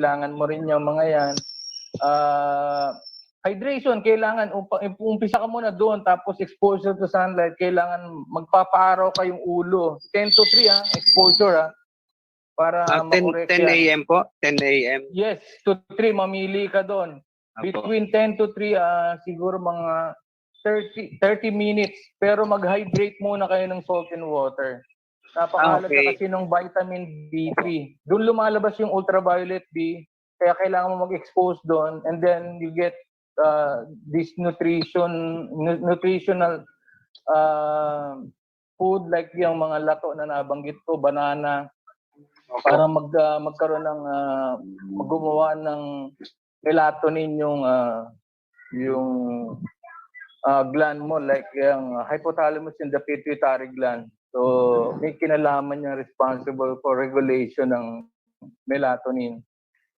kailangan mo rin yung mga yan. Hydration, kailangan, umpisa ka muna doon, tapos exposure to sunlight, kailangan magpapaaraw ka yung ulo. 10 to 3 exposure para 10 a.m. po? 10 a.m. Yes, to 3, mamili ka doon. Between 10 to 3, siguro mga 30 minutes, pero mag-hydrate muna kayo ng salt and water. Napakahalaga kasi ng vitamin D3. Doon lumalabas yung ultraviolet B, kaya kailangan mo mag-expose doon, and then you get this nutritional food like yung mga lato na nabanggit ko, banana, para magkaroon ng gumawa ng melatonin yung gland mo, like yung hypothalamus and the pituitary gland. So may kinalaman yung responsible for regulation ng melatonin.